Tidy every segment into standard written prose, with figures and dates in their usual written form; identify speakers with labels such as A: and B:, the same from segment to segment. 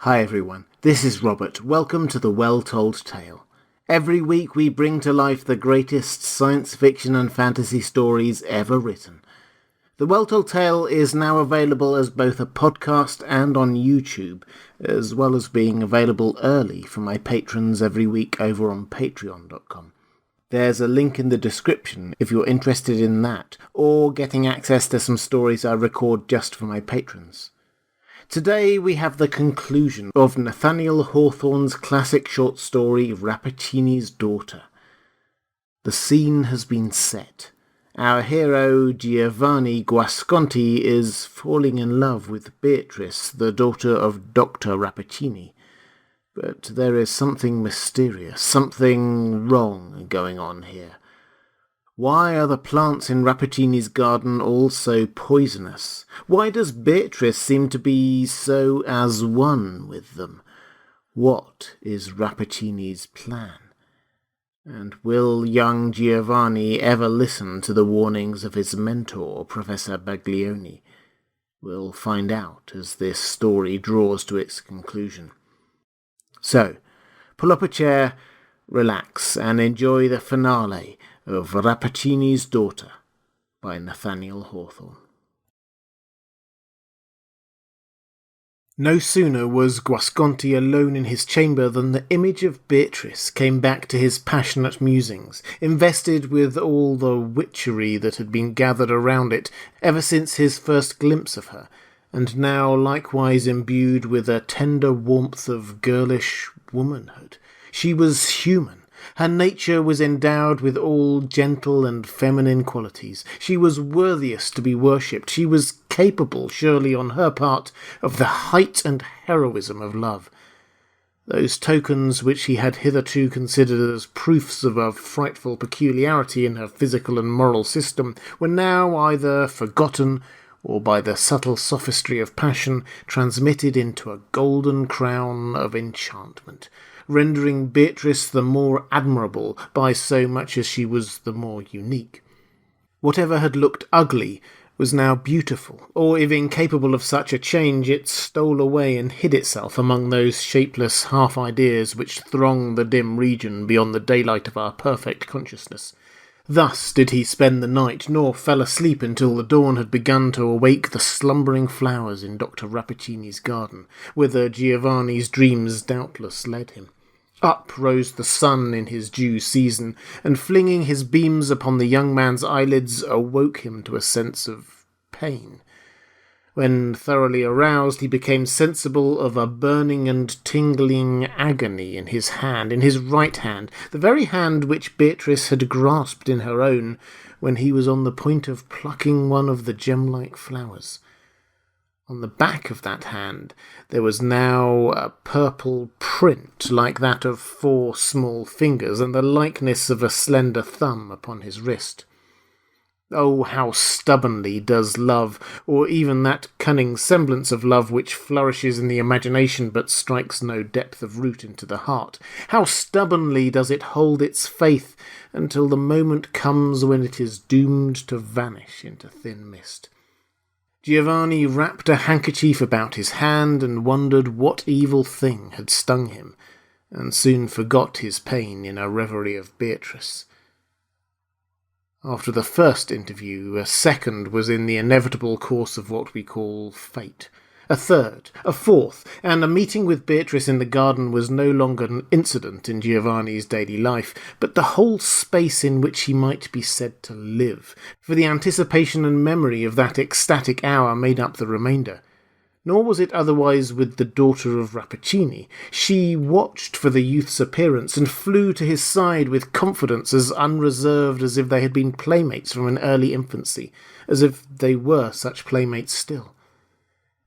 A: Hi everyone, this is Robert. Welcome to The Well-Told Tale. Every week we bring to life the greatest science fiction and fantasy stories ever written. The Well-Told Tale is now available as both a podcast and on YouTube, as well as being available early for my patrons every week over on patreon.com. There's a link in the description if you're interested in that, or getting access to some stories I record just for my patrons. Today we have the conclusion of Nathaniel Hawthorne's classic short story Rappaccini's Daughter. The scene has been set. Our hero Giovanni Guasconti is falling in love with Beatrice, the daughter of Dr. Rappaccini. But there is something mysterious, something wrong going on here. Why are the plants in Rappaccini's garden all so poisonous? Why does Beatrice seem to be so as one with them? What is Rappaccini's plan? And will young Giovanni ever listen to the warnings of his mentor, Professor Baglioni? We'll find out as this story draws to its conclusion. So, pull up a chair, relax, and enjoy the finale of Rappaccini's Daughter by Nathaniel Hawthorne. No sooner was Guasconti alone in his chamber than the image of Beatrice came back to his passionate musings, invested with all the witchery that had been gathered around it ever since his first glimpse of her, and now likewise imbued with a tender warmth of girlish womanhood. She was human. Her nature was endowed with all gentle and feminine qualities. She was worthiest to be worshipped. She was capable, surely on her part, of the height and heroism of love. Those tokens which he had hitherto considered as proofs of a frightful peculiarity in her physical and moral system were now either forgotten or by the subtle sophistry of passion transmitted into a golden crown of enchantment, rendering Beatrice the more admirable by so much as she was the more unique. Whatever had looked ugly was now beautiful, or if incapable of such a change, it stole away and hid itself among those shapeless half-ideas which throng the dim region beyond the daylight of our perfect consciousness. Thus did he spend the night, nor fell asleep until the dawn had begun to awake the slumbering flowers in Dr. Rappaccini's garden, whither Giovanni's dreams doubtless led him. Up rose the sun in his due season, and flinging his beams upon the young man's eyelids, awoke him to a sense of pain. When thoroughly aroused, he became sensible of a burning and tingling agony in his hand, in his right hand, the very hand which Beatrice had grasped in her own when he was on the point of plucking one of the gem-like flowers. On the back of that hand there was now a purple print like that of 4 small fingers, and the likeness of a slender thumb upon his wrist. Oh, how stubbornly does love, or even that cunning semblance of love which flourishes in the imagination but strikes no depth of root into the heart, how stubbornly does it hold its faith until the moment comes when it is doomed to vanish into thin mist. Giovanni wrapped a handkerchief about his hand and wondered what evil thing had stung him, and soon forgot his pain in a reverie of Beatrice. After the first interview, a second was in the inevitable course of what we call fate. A third, a fourth, and a meeting with Beatrice in the garden was no longer an incident in Giovanni's daily life, but the whole space in which he might be said to live, for the anticipation and memory of that ecstatic hour made up the remainder. Nor was it otherwise with the daughter of Rappaccini. She watched for the youth's appearance and flew to his side with confidence as unreserved as if they had been playmates from an early infancy, as if they were such playmates still.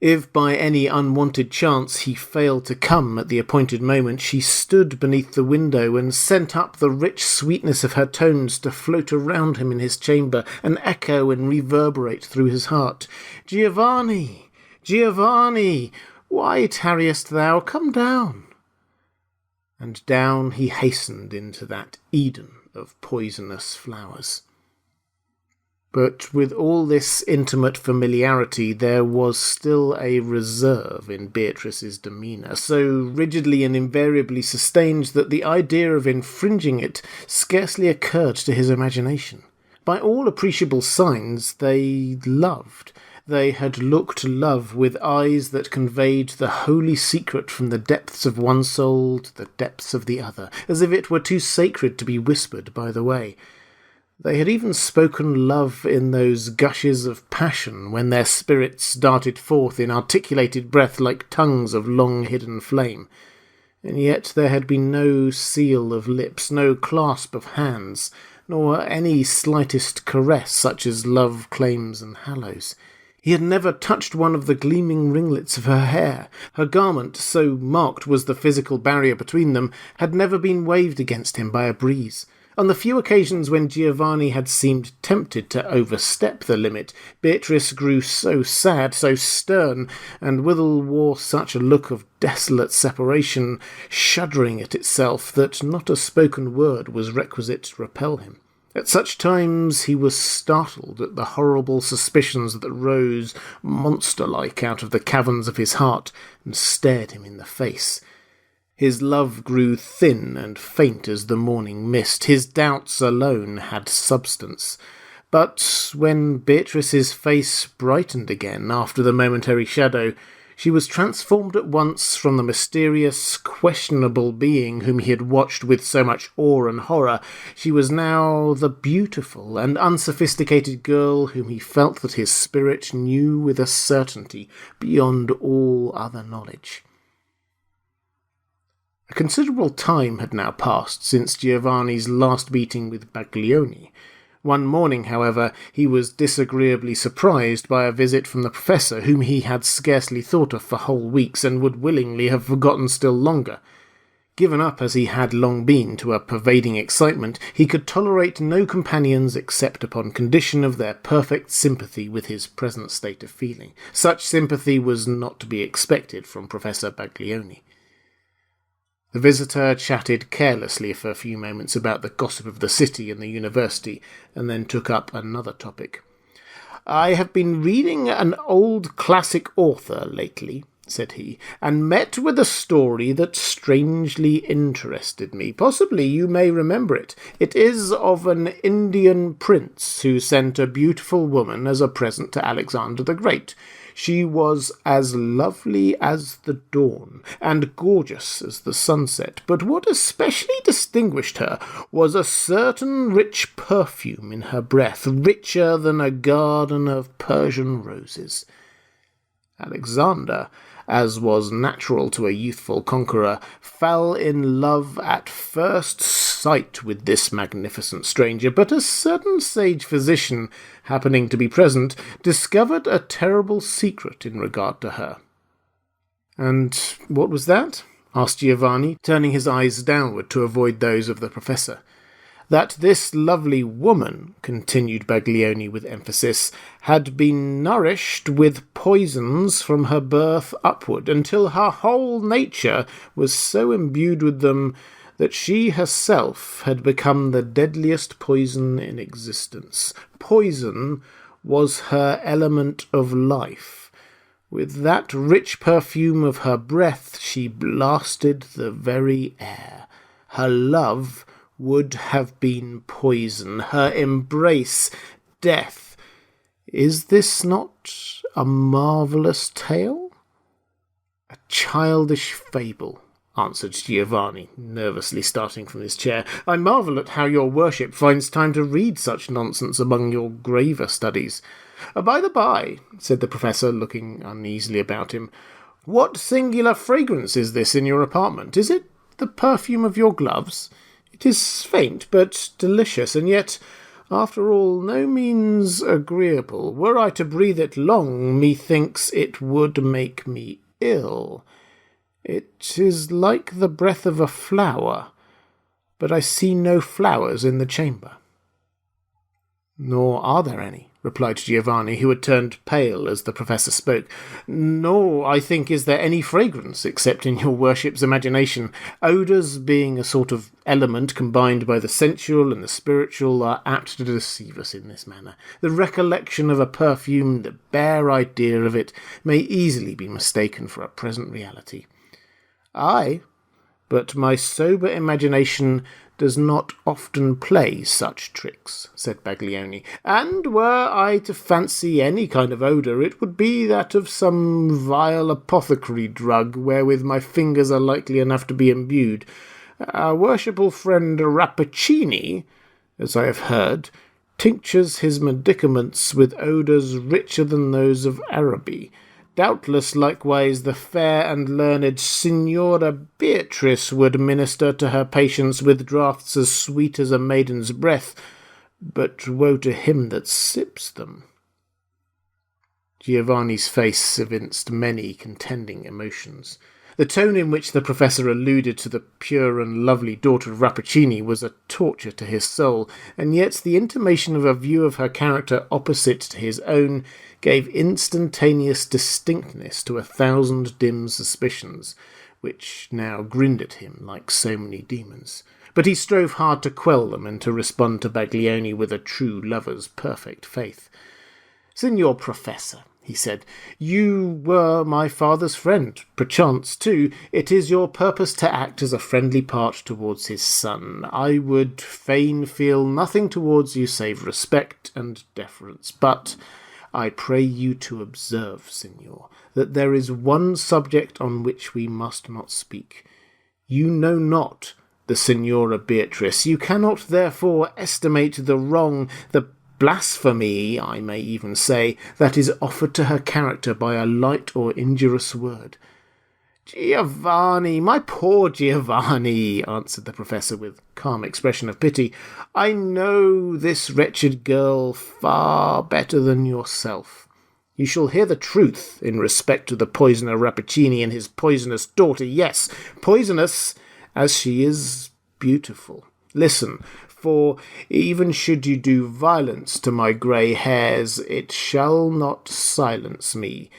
A: If by any unwanted chance he failed to come at the appointed moment, she stood beneath the window and sent up the rich sweetness of her tones to float around him in his chamber and echo and reverberate through his heart. "Giovanni! Giovanni! Why tarriest thou? Come down!" And down he hastened into that Eden of poisonous flowers. But with all this intimate familiarity, there was still a reserve in Beatrice's demeanour, so rigidly and invariably sustained that the idea of infringing it scarcely occurred to his imagination. By all appreciable signs, they loved. They had looked love with eyes that conveyed the holy secret from the depths of one soul to the depths of the other, as if it were too sacred to be whispered by the way. They had even spoken love in those gushes of passion when their spirits darted forth in articulated breath like tongues of long-hidden flame. And yet there had been no seal of lips, no clasp of hands, nor any slightest caress such as love claims and hallows. He had never touched one of the gleaming ringlets of her hair. Her garment, so marked was the physical barrier between them, had never been waved against him by a breeze. On the few occasions when Giovanni had seemed tempted to overstep the limit, Beatrice grew so sad, so stern, and withal wore such a look of desolate separation, shuddering at itself, that not a spoken word was requisite to repel him. At such times he was startled at the horrible suspicions that rose monster-like out of the caverns of his heart and stared him in the face. His love grew thin and faint as the morning mist. His doubts alone had substance. But when Beatrice's face brightened again after the momentary shadow, she was transformed at once from the mysterious, questionable being whom he had watched with so much awe and horror. She was now the beautiful and unsophisticated girl whom he felt that his spirit knew with a certainty beyond all other knowledge. A considerable time had now passed since Giovanni's last meeting with Baglioni. One morning, however, he was disagreeably surprised by a visit from the professor, whom he had scarcely thought of for whole weeks, and would willingly have forgotten still longer. Given up as he had long been to a pervading excitement, he could tolerate no companions except upon condition of their perfect sympathy with his present state of feeling. Such sympathy was not to be expected from Professor Baglioni. The visitor chatted carelessly for a few moments about the gossip of the city and the university, and then took up another topic. "I have been reading an old classic author lately," said he, "and met with a story that strangely interested me. Possibly you may remember it. It is of an Indian prince who sent a beautiful woman as a present to Alexander the Great. She was as lovely as the dawn, and gorgeous as the sunset, but what especially distinguished her was a certain rich perfume in her breath, richer than a garden of Persian roses. Alexander, as was natural to a youthful conqueror, fell in love at first sight with this magnificent stranger, but a certain sage physician, happening to be present, discovered a terrible secret in regard to her." "And what was that?" asked Giovanni, turning his eyes downward to avoid those of the professor. "That this lovely woman," continued Baglioni with emphasis, "had been nourished with poisons from her birth upward, until her whole nature was so imbued with them that she herself had become the deadliest poison in existence. Poison was her element of life. With that rich perfume of her breath she blasted the very air. Her love would have been poison, her embrace death. Is this not a marvellous tale?" "A childish fable," answered Giovanni, nervously starting from his chair. "I marvel at how your worship finds time to read such nonsense among your graver studies." "By the by," said the professor, looking uneasily about him, "what singular fragrance is this in your apartment? Is it the perfume of your gloves? It is faint, but delicious, and yet, after all, no means agreeable. Were I to breathe it long, methinks it would make me ill. It is like the breath of a flower, but I see no flowers in the chamber." "Nor are there any," replied Giovanni, who had turned pale as the professor spoke. Nor, I think, is there any fragrance, except in your worship's imagination. Odours, being a sort of element combined by the sensual and the spiritual, are apt to deceive us in this manner. The recollection of a perfume, the bare idea of it, may easily be mistaken for a present reality. Aye, but my sober imagination does not often play such tricks, said Baglioni, and were I to fancy any kind of odour, it would be that of some vile apothecary drug wherewith my fingers are likely enough to be imbued. Our worshipful friend Rappaccini, as I have heard, tinctures his medicaments with odours richer than those of Araby. Doubtless, likewise, the fair and learned Signora Beatrice would minister to her patients with draughts as sweet as a maiden's breath, but woe to him that sips them. Giovanni's face evinced many contending emotions. The tone in which the professor alluded to the pure and lovely daughter of Rappaccini was a torture to his soul, and yet the intimation of a view of her character opposite to his own gave instantaneous distinctness to 1,000 dim suspicions, which now grinned at him like so many demons. But he strove hard to quell them and to respond to Baglioni with a true lover's perfect faith. "Signor Professor," he said, "you were my father's friend. Perchance, too, it is your purpose to act as a friendly part towards his son. I would fain feel nothing towards you save respect and deference, but I pray you to observe, Signor, that there is one subject on which we must not speak. You know not the Signora Beatrice. You cannot, therefore, estimate the wrong, the blasphemy, I may even say, that is offered to her character by a light or injurious word." "Giovanni, my poor Giovanni," answered the professor with calm expression of pity, "I know this wretched girl far better than yourself. You shall hear the truth in respect to the poisoner Rappaccini and his poisonous daughter. Yes, poisonous as she is beautiful. Listen, for even should you do violence to my grey hairs, it shall not silence me.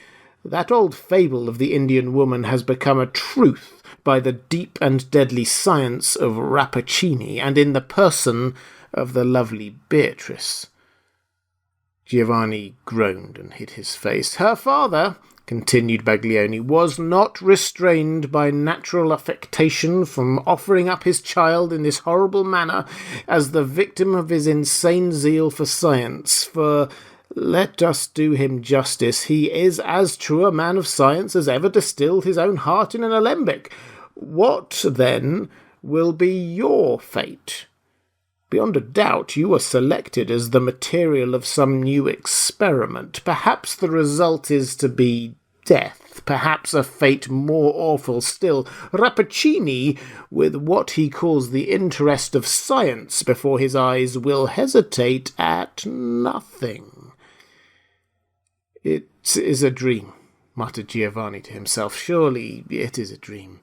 A: That old fable of the Indian woman has become a truth by the deep and deadly science of Rappaccini, and in the person of the lovely Beatrice." Giovanni groaned and hid his face. "Her father," continued Baglioni, "was not restrained by natural affectation from offering up his child in this horrible manner as the victim of his insane zeal for science, for let us do him justice, he is as true a man of science as ever distilled his own heart in an alembic. What, then, will be your fate? Beyond a doubt, you were selected as the material of some new experiment. Perhaps the result is to be death, perhaps a fate more awful still. Rappaccini, with what he calls the interest of science before his eyes, will hesitate at nothing." "It is a dream," muttered Giovanni to himself. "Surely it is a dream."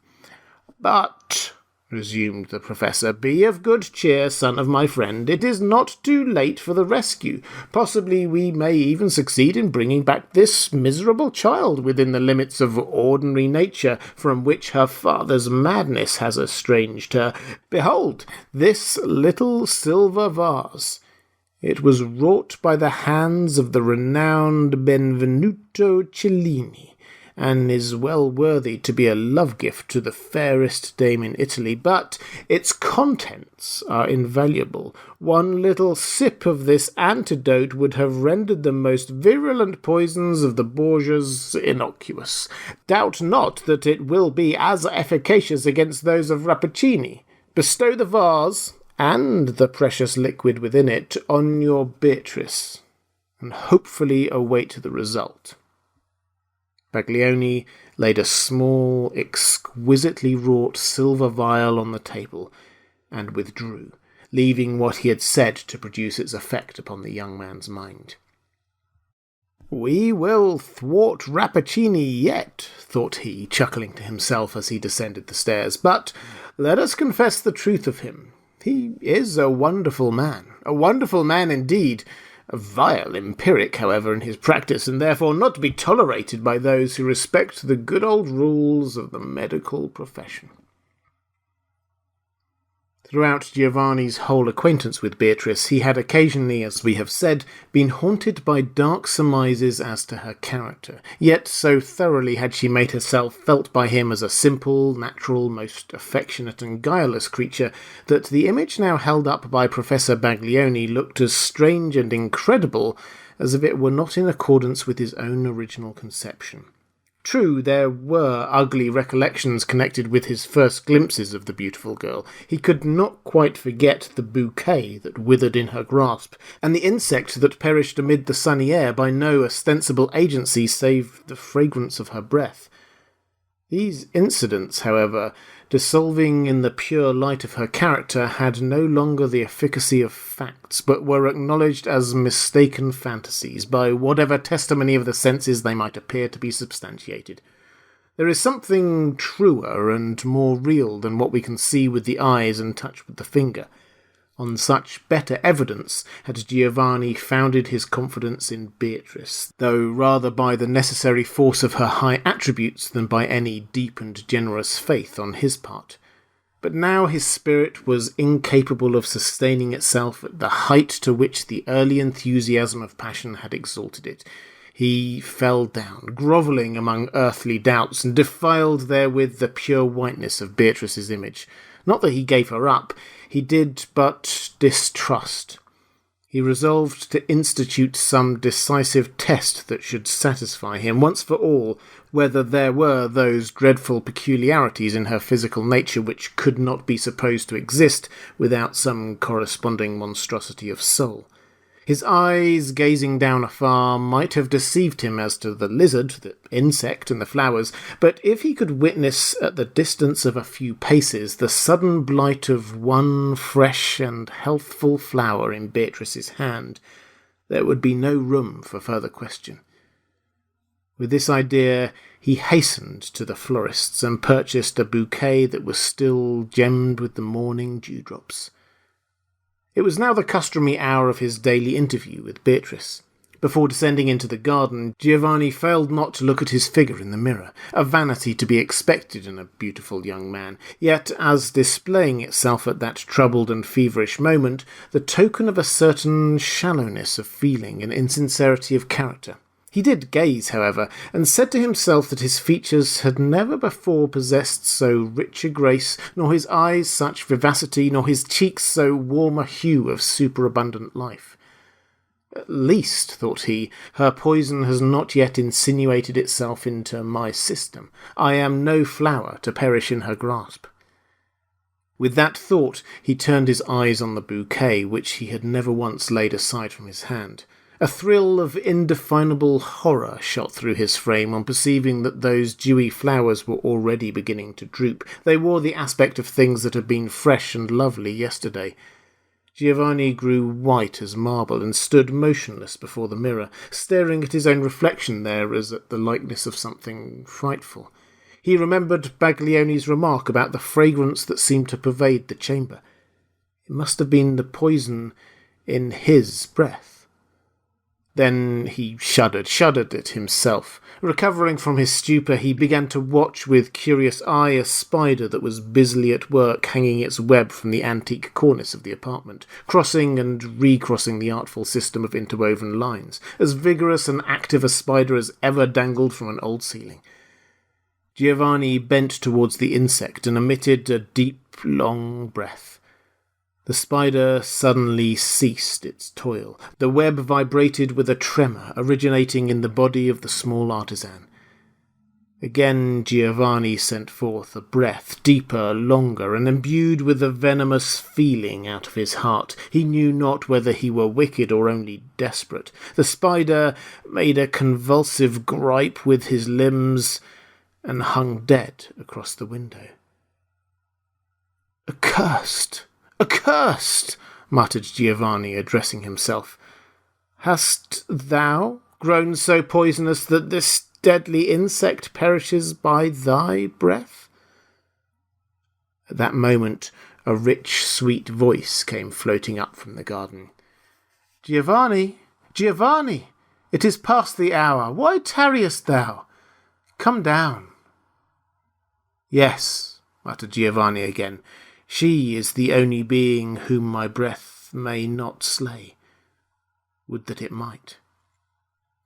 A: "But," resumed the professor, "be of good cheer, son of my friend. It is not too late for the rescue. Possibly we may even succeed in bringing back this miserable child within the limits of ordinary nature from which her father's madness has estranged her. Behold, this little silver vase. It was wrought by the hands of the renowned Benvenuto Cellini, and is well worthy to be a love-gift to the fairest dame in Italy, but its contents are invaluable. One little sip of this antidote would have rendered the most virulent poisons of the Borgias innocuous. Doubt not that it will be as efficacious against those of Rappaccini. Bestow the vase and the precious liquid within it on your Beatrice, and hopefully await the result." Baglioni laid a small, exquisitely wrought silver vial on the table, and withdrew, leaving what he had said to produce its effect upon the young man's mind. "We will thwart Rappaccini yet," thought he, chuckling to himself as he descended the stairs, "but let us confess the truth of him. He is a wonderful man indeed, a vile empiric, however, in his practice, and therefore not to be tolerated by those who respect the good old rules of the medical profession. Throughout Giovanni's whole acquaintance with Beatrice, he had occasionally, as we have said, been haunted by dark surmises as to her character, yet so thoroughly had she made herself felt by him as a simple, natural, most affectionate and guileless creature, that the image now held up by Professor Baglioni looked as strange and incredible as if it were not in accordance with his own original conception. True, there were ugly recollections connected with his first glimpses of the beautiful girl. He could not quite forget the bouquet that withered in her grasp, and the insect that perished amid the sunny air by no ostensible agency save the fragrance of her breath. These incidents, however, dissolving in the pure light of her character, had no longer the efficacy of facts, but were acknowledged as mistaken fantasies, by whatever testimony of the senses they might appear to be substantiated. There is something truer and more real than what we can see with the eyes and touch with the finger. On such better evidence had Giovanni founded his confidence in Beatrice, though rather by the necessary force of her high attributes than by any deep and generous faith on his part. But now his spirit was incapable of sustaining itself at the height to which the early enthusiasm of passion had exalted it. He fell down, grovelling among earthly doubts, and defiled therewith the pure whiteness of Beatrice's image. Not that he gave her up, he did but distrust. He resolved to institute some decisive test that should satisfy him, once for all, whether there were those dreadful peculiarities in her physical nature which could not be supposed to exist without some corresponding monstrosity of soul. His eyes, gazing down afar, might have deceived him as to the lizard, the insect, and the flowers, but if he could witness at the distance of a few paces the sudden blight of one fresh and healthful flower in Beatrice's hand, there would be no room for further question. With this idea, he hastened to the florist's and purchased a bouquet that was still gemmed with the morning dewdrops. It was now the customary hour of his daily interview with Beatrice. Before descending into the garden, Giovanni failed not to look at his figure in the mirror, a vanity to be expected in a beautiful young man, yet as displaying itself at that troubled and feverish moment, the token of a certain shallowness of feeling and insincerity of character. He did gaze, however, and said to himself that his features had never before possessed so rich a grace, nor his eyes such vivacity, nor his cheeks so warm a hue of superabundant life. At least, thought he, her poison has not yet insinuated itself into my system. I am no flower to perish in her grasp. With that thought, he turned his eyes on the bouquet, which he had never once laid aside from his hand. A thrill of indefinable horror shot through his frame on perceiving that those dewy flowers were already beginning to droop. They wore the aspect of things that had been fresh and lovely yesterday. Giovanni grew white as marble and stood motionless before the mirror, staring at his own reflection there as at the likeness of something frightful. He remembered Baglioni's remark about the fragrance that seemed to pervade the chamber. It must have been the poison in his breath. Then he shuddered at himself. Recovering from his stupor, he began to watch with curious eye a spider that was busily at work hanging its web from the antique cornice of the apartment, crossing and recrossing the artful system of interwoven lines, as vigorous and active a spider as ever dangled from an old ceiling. Giovanni bent towards the insect and emitted a deep, long breath. The spider suddenly ceased its toil. The web vibrated with a tremor originating in the body of the small artisan. Again Giovanni sent forth a breath, deeper, longer, and imbued with a venomous feeling out of his heart. He knew not whether he were wicked or only desperate. The spider made a convulsive gripe with his limbs and hung dead across the window. Accursed! Accursed! Muttered Giovanni, addressing himself. Hast thou grown so poisonous that this deadly insect perishes by thy breath? At that moment a rich, sweet voice came floating up from the garden. Giovanni, Giovanni, it is past the hour. Why tarriest thou? Come down. Yes, muttered Giovanni again. She is the only being whom my breath may not slay. Would that it might.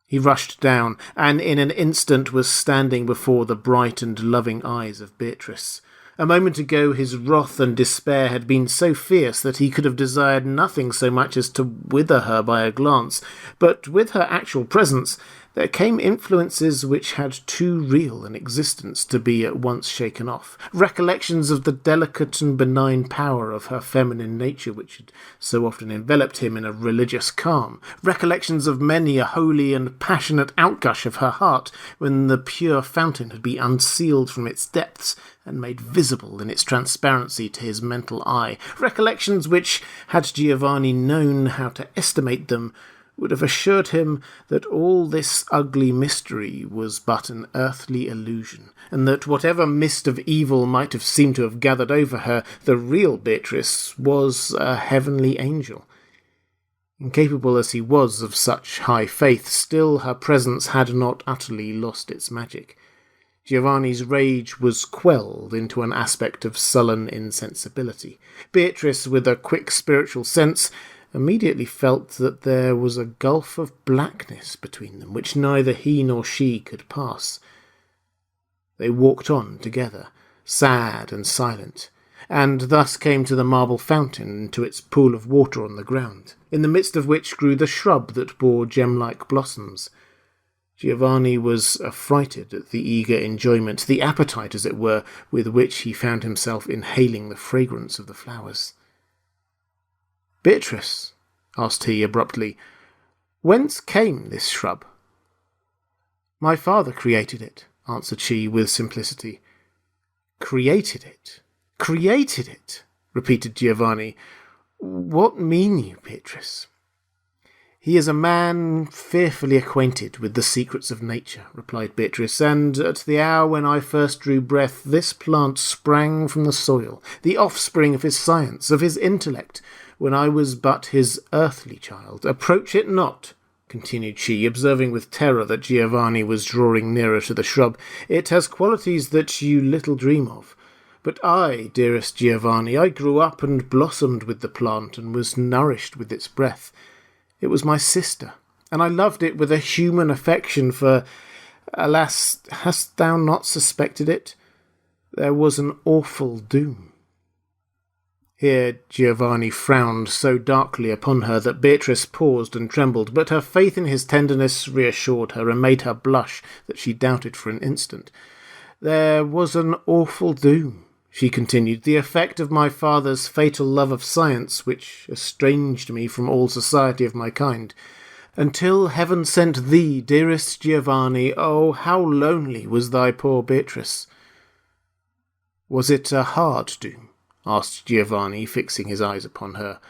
A: He rushed down, and in an instant was standing before the bright and loving eyes of Beatrice. A moment ago his wrath and despair had been so fierce that he could have desired nothing so much as to wither her by a glance, but with her actual presence there came influences which had too real an existence to be at once shaken off, recollections of the delicate and benign power of her feminine nature which had so often enveloped him in a religious calm, recollections of many a holy and passionate outgush of her heart when the pure fountain had been unsealed from its depths and made visible in its transparency to his mental eye, recollections which, had Giovanni known how to estimate them, would have assured him that all this ugly mystery was but an earthly illusion, and that whatever mist of evil might have seemed to have gathered over her, the real Beatrice was a heavenly angel. Incapable as he was of such high faith, still her presence had not utterly lost its magic. Giovanni's rage was quelled into an aspect of sullen insensibility. Beatrice, with a quick spiritual sense, immediately felt that there was a gulf of blackness between them, which neither he nor she could pass. They walked on together, sad and silent, and thus came to the marble fountain and to its pool of water on the ground, in the midst of which grew the shrub that bore gem-like blossoms. Giovanni was affrighted at the eager enjoyment, the appetite, as it were, with which he found himself inhaling the fragrance of the flowers. "Beatrice," asked he abruptly, "whence came this shrub?" "My father created it," answered she with simplicity. "Created it? Created it?" repeated Giovanni. "What mean you, Beatrice?" "He is a man fearfully acquainted with the secrets of nature," replied Beatrice, "and at the hour when I first drew breath, this plant sprang from the soil, the offspring of his science, of his intellect, when I was but his earthly child. Approach it not," continued she, observing with terror that Giovanni was drawing nearer to the shrub. "It has qualities that you little dream of. But I, dearest Giovanni, I grew up and blossomed with the plant, and was nourished with its breath. It was my sister, and I loved it with a human affection, for, alas, hast thou not suspected it? There was an awful doom." Here Giovanni frowned so darkly upon her that Beatrice paused and trembled, but her faith in his tenderness reassured her and made her blush that she doubted for an instant. "There was an awful doom," she continued, "the effect of my father's fatal love of science, which estranged me from all society of my kind. Until heaven sent thee, dearest Giovanni, oh, how lonely was thy poor Beatrice." "Was it a hard doom?" asked Giovanni, fixing his eyes upon her.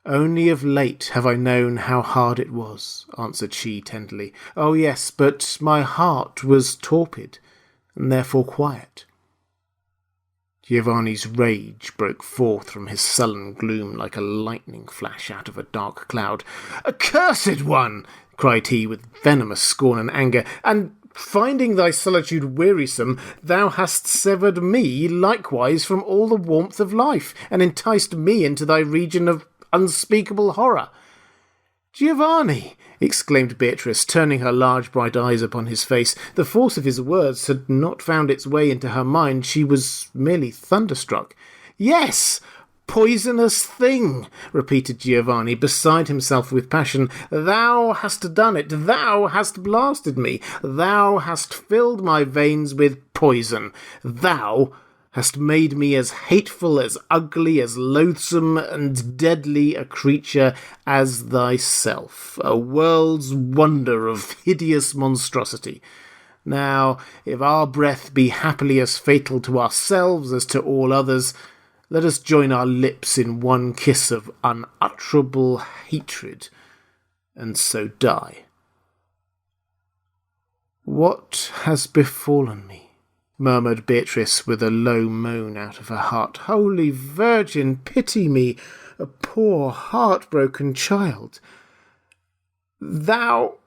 A: "Only of late have I known how hard it was," answered she tenderly. "Oh, yes, but my heart was torpid, and therefore quiet." Giovanni's rage broke forth from his sullen gloom like a lightning flash out of a dark cloud. "Accursed one!" cried he with venomous scorn and anger, "and finding thy solitude wearisome, thou hast severed me likewise from all the warmth of life, and enticed me into thy region of unspeakable horror." "Giovanni!" exclaimed Beatrice, turning her large bright eyes upon his face. The force of his words had not found its way into her mind. She was merely thunderstruck. "Yes, poisonous thing!" repeated Giovanni, beside himself with passion. "Thou hast done it. Thou hast blasted me. Thou hast filled my veins with poison. Thou hast made me as hateful, as ugly, as loathsome and deadly a creature as thyself, a world's wonder of hideous monstrosity. Now, if our breath be happily as fatal to ourselves as to all others, let us join our lips in one kiss of unutterable hatred, and so die." "What has befallen me?" murmured Beatrice with a low moan out of her heart. "Holy Virgin, pity me, a poor heartbroken child." Thou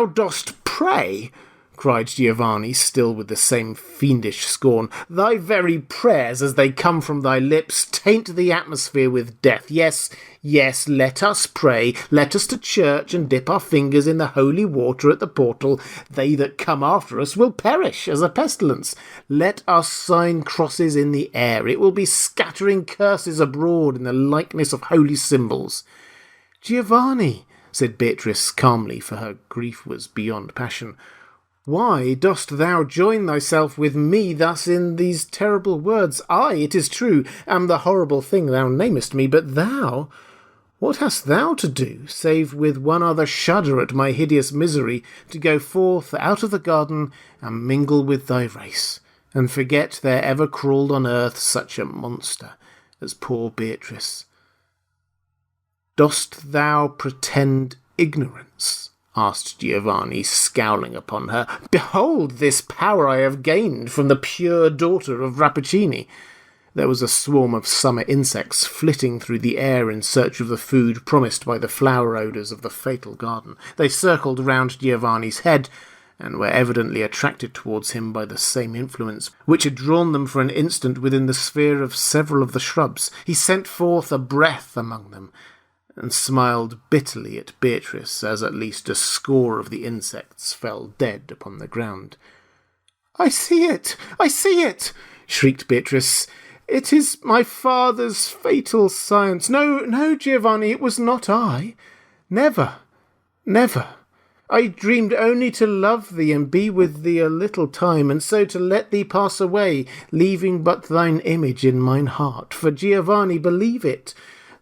A: dost pray? Cried Giovanni, still with the same fiendish scorn. Thy very prayers, as they come from thy lips, taint the atmosphere with death. Yes, yes, let us pray. Let us to church and dip our fingers in the holy water at the portal. They that come after us will perish as a pestilence. Let us sign crosses in the air. It will be scattering curses abroad in the likeness of holy symbols. Giovanni, said Beatrice calmly, for her grief was beyond passion, why dost thou join thyself with me thus in these terrible words? I, it is true, am the horrible thing thou namest me, but thou, what hast thou to do, save with one other shudder at my hideous misery, to go forth out of the garden and mingle with thy race, and forget there ever crawled on earth such a monster as poor Beatrice? Dost thou pretend ignorance? Asked Giovanni, scowling upon her. Behold this power I have gained from the pure daughter of Rappaccini. There was a swarm of summer insects flitting through the air in search of the food promised by the flower odours of the fatal garden. They circled round Giovanni's head, and were evidently attracted towards him by the same influence which had drawn them for an instant within the sphere of several of the shrubs. He sent forth a breath among them, and smiled bitterly at Beatrice as at least a score of the insects fell dead upon the ground. I see it! I see it! Shrieked Beatrice. It is my father's fatal science. No, no, Giovanni, it was not I. Never, never. I dreamed only to love thee and be with thee a little time, and so to let thee pass away, leaving but thine image in mine heart. For, Giovanni, believe it,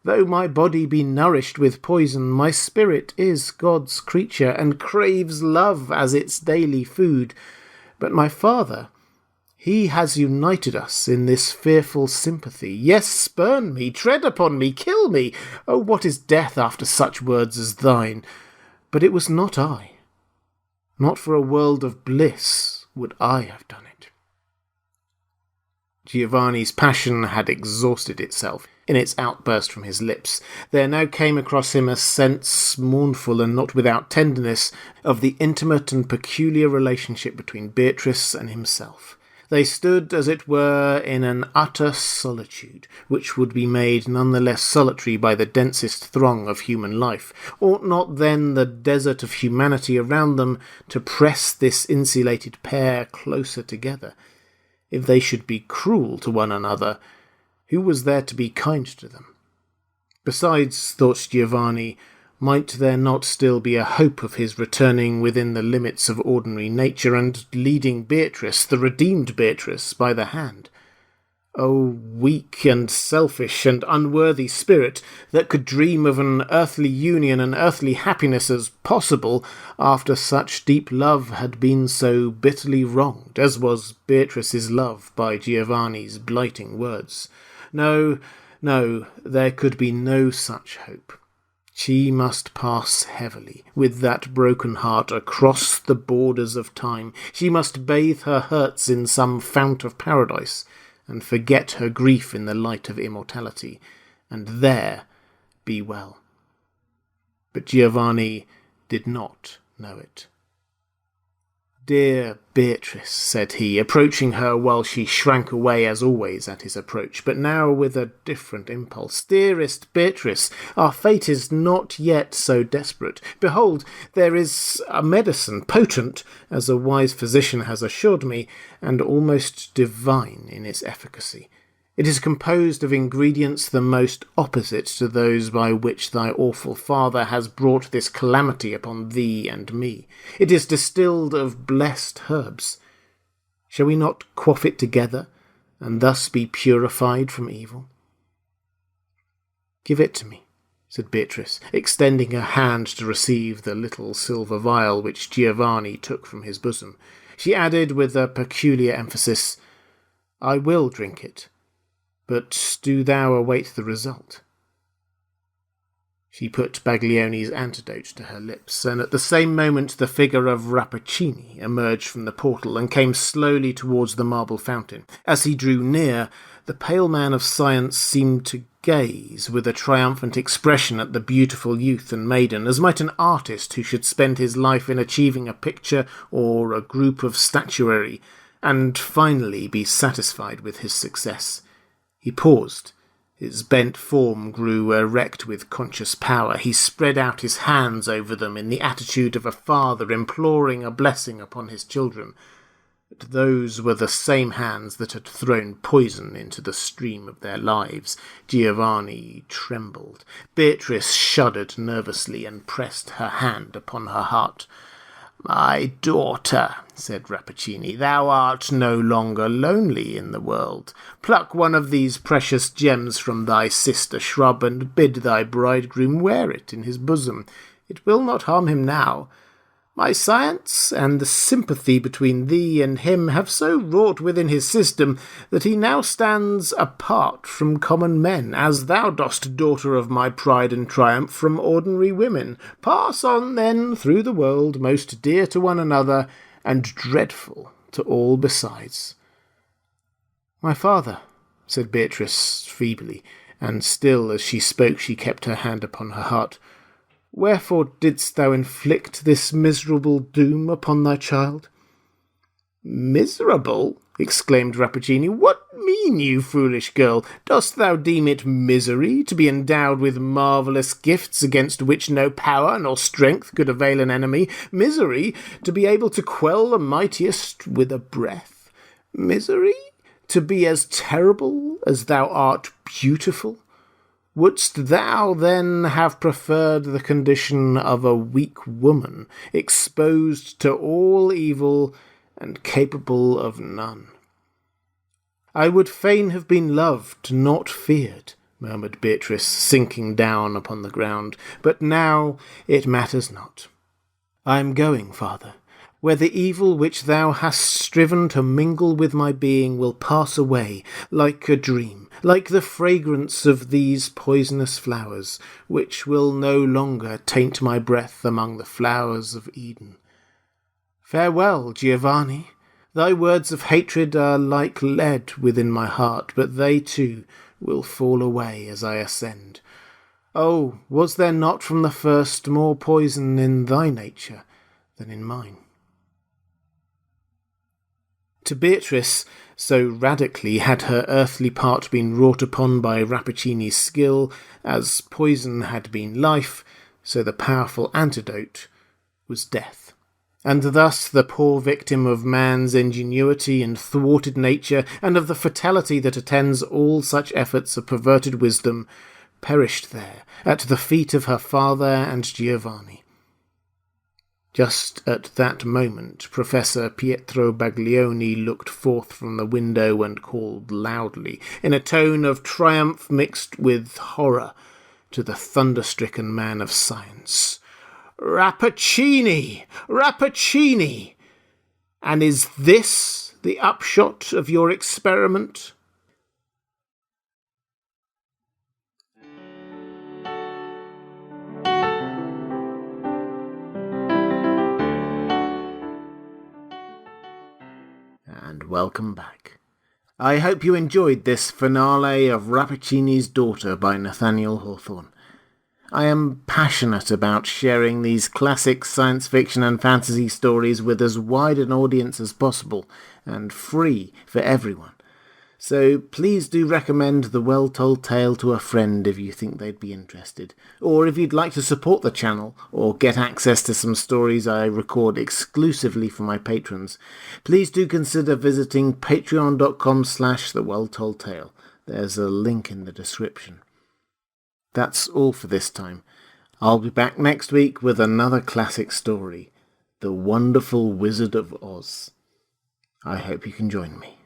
A: though my body be nourished with poison, my spirit is God's creature, and craves love as its daily food. But my father, he has united us in this fearful sympathy. Yes, spurn me, tread upon me, kill me. Oh, what is death after such words as thine? But it was not I. Not for a world of bliss would I have done it. Giovanni's passion had exhausted itself in its outburst from his lips. There now came across him a sense, mournful and not without tenderness, of the intimate and peculiar relationship between Beatrice and himself. They stood, as it were, in an utter solitude, which would be made none the less solitary by the densest throng of human life. Ought not then the desert of humanity around them to press this insulated pair closer together? If they should be cruel to one another, who was there to be kind to them? Besides, thought Giovanni, might there not still be a hope of his returning within the limits of ordinary nature and leading Beatrice, the redeemed Beatrice, by the hand? O weak and selfish and unworthy spirit that could dream of an earthly union and earthly happiness as possible after such deep love had been so bitterly wronged, as was Beatrice's love by Giovanni's blighting words. No, no, there could be no such hope. She must pass heavily, with that broken heart, across the borders of time. She must bathe her hurts in some fount of paradise, and forget her grief in the light of immortality, and there be well. But Giovanni did not know it. Dear Beatrice, said he, approaching her while she shrank away as always at his approach, but now with a different impulse. Dearest Beatrice, our fate is not yet so desperate. Behold, there is a medicine, potent, as a wise physician has assured me, and almost divine in its efficacy. It is composed of ingredients the most opposite to those by which thy awful father has brought this calamity upon thee and me. It is distilled of blessed herbs. Shall we not quaff it together, and thus be purified from evil? Give it to me, said Beatrice, extending her hand to receive the little silver vial which Giovanni took from his bosom. She added with a peculiar emphasis, I will drink it, but do thou await the result. She put Baglioni's antidote to her lips, and at the same moment the figure of Rappaccini emerged from the portal and came slowly towards the marble fountain. As he drew near, the pale man of science seemed to gaze with a triumphant expression at the beautiful youth and maiden, as might an artist who should spend his life in achieving a picture or a group of statuary, and finally be satisfied with his success. He paused. His bent form grew erect with conscious power. He spread out his hands over them in the attitude of a father imploring a blessing upon his children. But those were the same hands that had thrown poison into the stream of their lives. Giovanni trembled. Beatrice shuddered nervously and pressed her hand upon her heart. "My daughter," said Rappaccini, "thou art no longer lonely in the world. Pluck one of these precious gems from thy sister shrub, and bid thy bridegroom wear it in his bosom. It will not harm him now. My science and the sympathy between thee and him have so wrought within his system that he now stands apart from common men, as thou dost, daughter of my pride and triumph, from ordinary women. Pass on, then, through the world, most dear to one another, and dreadful to all besides." "My father," said Beatrice feebly, and still as she spoke she kept her hand upon her heart, "wherefore didst thou inflict this miserable doom upon thy child?" "Miserable?" exclaimed Rappaccini. "What mean you, foolish girl? Dost thou deem it misery to be endowed with marvellous gifts against which no power nor strength could avail an enemy? Misery to be able to quell the mightiest with a breath? Misery to be as terrible as thou art beautiful? Wouldst thou then have preferred the condition of a weak woman, exposed to all evil and capable of none?" "I would fain have been loved, not feared," murmured Beatrice, sinking down upon the ground, "but now it matters not. I am going, father, where the evil which thou hast striven to mingle with my being will pass away like a dream, like the fragrance of these poisonous flowers, which will no longer taint my breath among the flowers of Eden. Farewell, Giovanni. Thy words of hatred are like lead within my heart, but they too will fall away as I ascend. Oh, was there not from the first more poison in thy nature than in mine?" To Beatrice, so radically had her earthly part been wrought upon by Rappaccini's skill, as poison had been life, so the powerful antidote was death. And thus the poor victim of man's ingenuity and thwarted nature, and of the fatality that attends all such efforts of perverted wisdom, perished there, at the feet of her father and Giovanni. Just at that moment Professor Pietro Baglioni looked forth from the window and called loudly, in a tone of triumph mixed with horror, to the thunder-stricken man of science, "Rappaccini! Rappaccini! And is this the upshot of your experiment?" And welcome back. I hope you enjoyed this finale of Rappaccini's Daughter by Nathaniel Hawthorne. I am passionate about sharing these classic science fiction and fantasy stories with as wide an audience as possible, and free for everyone. So please do recommend The Well-Told Tale to a friend if you think they'd be interested. Or if you'd like to support the channel, or get access to some stories I record exclusively for my patrons, please do consider visiting patreon.com/thewelltoldtale. There's a link in the description. That's all for this time. I'll be back next week with another classic story, The Wonderful Wizard of Oz. I hope you can join me.